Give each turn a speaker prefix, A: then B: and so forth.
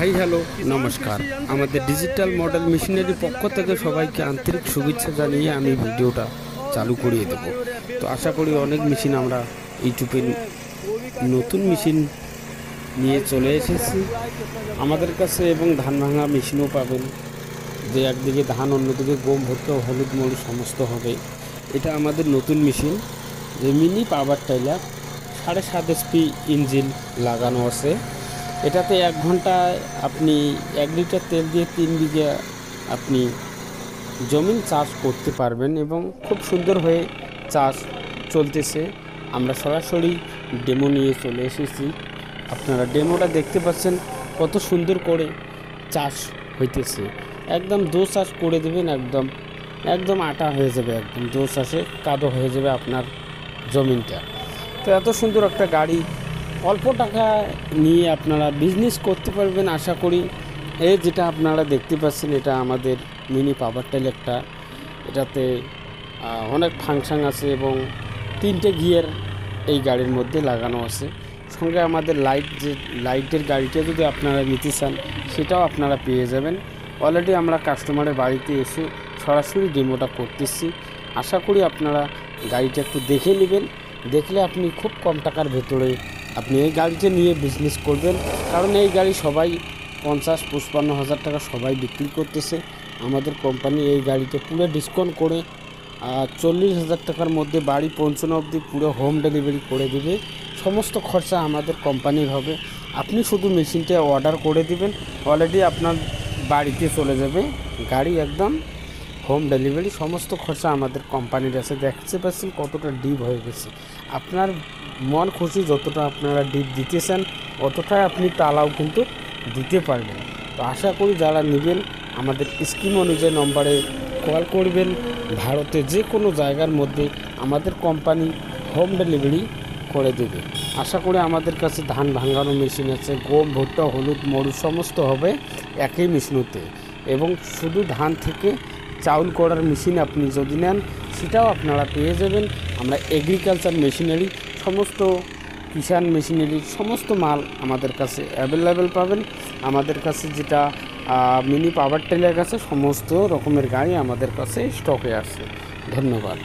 A: Hi hello নমস্কার। আমাদের digital model machinery পক্ষ থেকে সবাইকে আন্তরিক শুভেচ্ছা জানিয়ে আমি ভিডিওটা চালু করিয়ে দেব। তো আশা করি অনেক মেশিন আমরা ইউটিউবে নতুন মেশিন নিয়ে চলে এসেছি আমাদের কাছে, এবং ধান ভাঙা মেশিনও পাবেন, যে একদিকে ধান অন্যদিকে গম ভুট্টা হলুদ মরু সমস্ত হবে। এটা আমাদের নতুন মেশিন, যে mini power tiller 7.5 HP engine লাগানো আছে। এটাতে 1 ঘন্টায় আপনি 1 লিটার তেল দিয়ে 3 বিঘা আপনি জমিন চাষ করতে পারবেন, এবং খুব সুন্দর হয়ে চাষ চলতেছে। আমরা সরাসরি ডেমো নিয়ে চলে এসেছি। আপনারা ডেমোটা দেখতে পাচ্ছেন কত সুন্দর করে চাষ হইতেছে। একদম দো চাষ করে দেবেন, একদম আটা হয়ে যাবে, একদম দো চাষে কাদো হয়ে যাবে আপনার জমিনটা। তো এত সুন্দর একটা গাড়ি অল্প টাকা নিয়ে আপনারা বিজনেস করতে পারবেন আশা করি। যেটা আপনারা দেখতে পাচ্ছেন এটা আমাদের মিনি পাওয়ার টিলারটা। এটাতে অনেক ফাংশন আছে এবং 3টে গিয়ার এই গাড়ির মধ্যে লাগানো আছে। সঙ্গে আমাদের লাইটের গাড়িটা যদি আপনারা নিতে চান সেটাও আপনারা পেয়ে যাবেন। অলরেডি আমরা কাস্টমারের বাড়িতে এসে সরাসরি ডেমোটা করতেছি। আশা করি আপনারা গাড়িটা একটু দেখে নেবেন, দেখলে আপনি খুব কম টাকার ভেতরে আপনি এই গাড়িটা নিয়ে বিজনেস করবেন। কারণ এই গাড়ি সবাই 50-55 হাজার টাকা সবাই বিক্রি করতেছে। আমাদের কোম্পানি এই গাড়িতে পুরো ডিসকাউন্ট করে 40,000 টাকার মধ্যে বাড়ি পৌঁছানো অবধি পুরো হোম ডেলিভারি করে দেবে। সমস্ত খরচা আমাদের কোম্পানির হবে। আপনি শুধু মেশিনটা অর্ডার করে দিবেন, অলরেডি আপনার বাড়িতে চলে যাবে গাড়ি, একদম হোম ডেলিভারি। সমস্ত খরচা আমাদের কোম্পানির আছে। দেখতে পাচ্ছেন কতটা ডিপ হয়ে গেছে। আপনার মন খুশি যতটা আপনারা ডিপ দিতেছেন অতটাই আপনি টালাও কিন্তু দিতে পারবেন। তো আশা করি যারা নেবেন আমাদের স্কিম অনুযায়ী নম্বরে কল করবেন। ভারতে যে কোনো জায়গার মধ্যে আমাদের কোম্পানি হোম ডেলিভারি করে দেবে। আশা করি আমাদের কাছে ধান ভাঙানো মেশিন আছে, গম ভুট্টা হলুদ মরু সমস্ত হবে একই মেশিনেতে, এবং শুধু ধান থেকে চাউল করার মেশিন আপনি যদি নেন সেটাও আপনারা পেয়ে যাবেন। আমরা এগ্রিকালচার মেশিনারি সমস্ত কিষান মেশিনারির সমস্ত মাল আমাদের কাছে অ্যাভেলেবেল পাবেন। আমাদের কাছে যেটা মিনি পাওয়ার টিলার কাছে সমস্ত রকমের গাড়ি আমাদের কাছে স্টকে আছে। ধন্যবাদ।